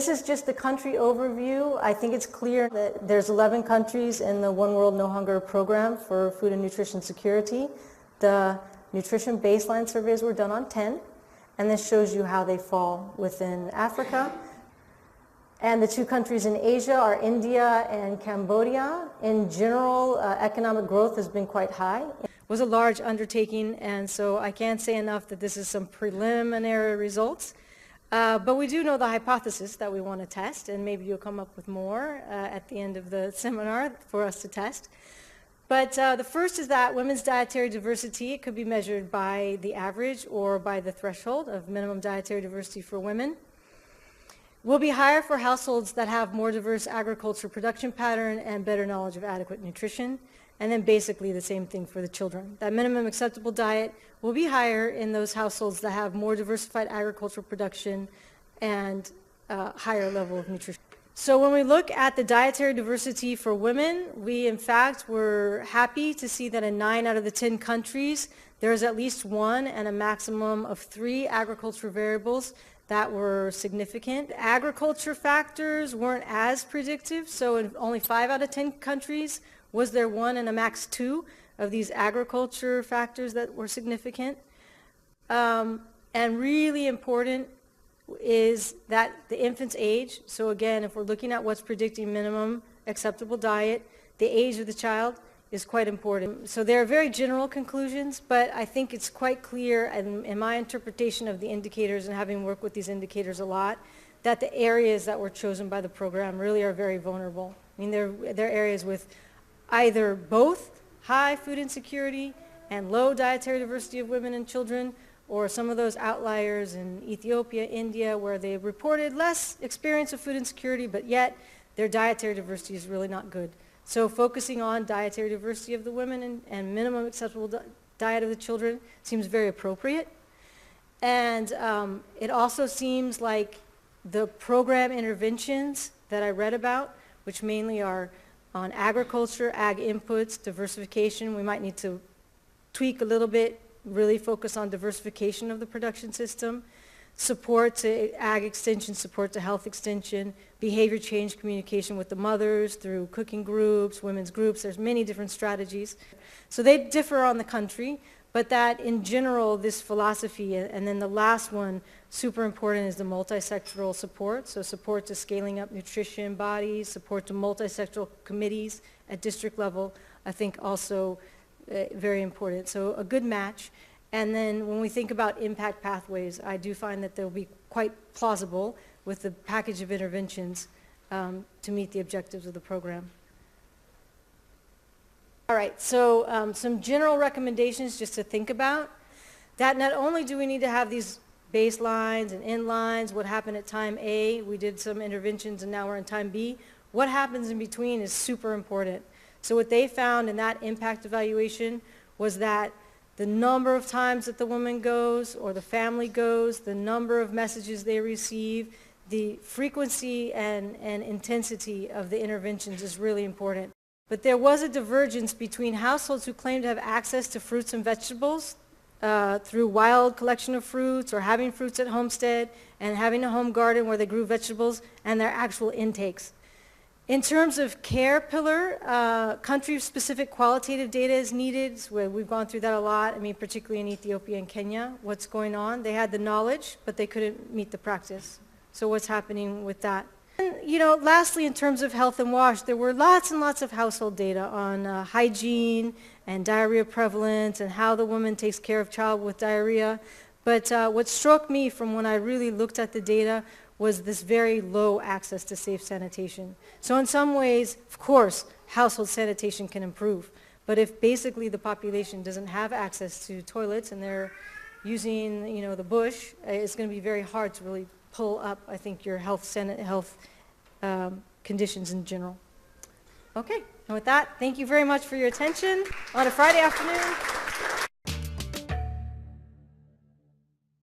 this is just the country overview. I think it's clear that there's 11 countries in the One World No Hunger program for food and nutrition security. The nutrition baseline surveys were done on 10, and this shows you how they fall within Africa. And the two countries in Asia are India and Cambodia. In general, economic growth has been quite high. It was a large undertaking, and so I can't say enough that this is some preliminary results. But we do know the hypothesis that we want to test, and maybe you'll come up with more at the end of the seminar for us to test. But the first is that women's dietary diversity, it could be measured by the average or by the threshold of minimum dietary diversity for women, will be higher for households that have more diverse agriculture production pattern and better knowledge of adequate nutrition. And then basically the same thing for the children. That minimum acceptable diet will be higher in those households that have more diversified agricultural production and higher level of nutrition. So when we look at the dietary diversity for women, we in fact were happy to see that in 9 out of the 10 countries, there is at least 1 and a maximum of 3 agriculture variables that were significant. Agriculture factors weren't as predictive, so in only 5 out of 10 countries was there 1 and a max 2 of these agriculture factors that were significant. And really important is that the infant's age. So again, if we're looking at what's predicting minimum acceptable diet, the age of the child is quite important. So there are very general conclusions, but I think it's quite clear in my interpretation of the indicators and having worked with these indicators a lot, that the areas that were chosen by the program really are very vulnerable. I mean, they're areas with either both high food insecurity and low dietary diversity of women and children, or some of those outliers in Ethiopia, India, where they reported less experience of food insecurity, but yet their dietary diversity is really not good. So focusing on dietary diversity of the women and minimum acceptable diet of the children seems very appropriate. And it also seems like the program interventions that I read about, which mainly are on agriculture, ag inputs, diversification, we might need to tweak a little bit, really focus on diversification of the production system, support to ag extension, support to health extension, behavior change communication with the mothers through cooking groups, women's groups. There's many different strategies. So they differ on the country, but that in general, this philosophy, and then the last one, super important, is the multisectoral support. So support to scaling up nutrition bodies, support to multisectoral committees at district level, I think also very important. So a good match. And then when we think about impact pathways, I do find that they'll be quite plausible with the package of interventions to meet the objectives of the program. All right, so some general recommendations just to think about. That not only do we need to have these baselines and endlines, what happened at time A, we did some interventions and now we're in time B, what happens in between is super important. So what they found in that impact evaluation was that the number of times that the woman goes or the family goes, the number of messages they receive, the frequency and intensity of the interventions is really important. But there was a divergence between households who claimed to have access to fruits and vegetables through wild collection of fruits or having fruits at homestead and having a home garden where they grew vegetables and their actual intakes. In terms of care pillar, country-specific qualitative data is needed. We've gone through that a lot, I mean, particularly in Ethiopia and Kenya. What's going on? They had the knowledge, but they couldn't meet the practice. So what's happening with that? And, you know, lastly, in terms of health and WASH, there were lots and lots of household data on hygiene and diarrhea prevalence and how the woman takes care of child with diarrhea. But what struck me from when I really looked at the data was this very low access to safe sanitation. So in some ways, of course, household sanitation can improve. But if basically the population doesn't have access to toilets and they're using, you know, the bush, it's going to be very hard to really pull up, I think, your health conditions in general. Okay, and with that, thank you very much for your attention on a Friday afternoon.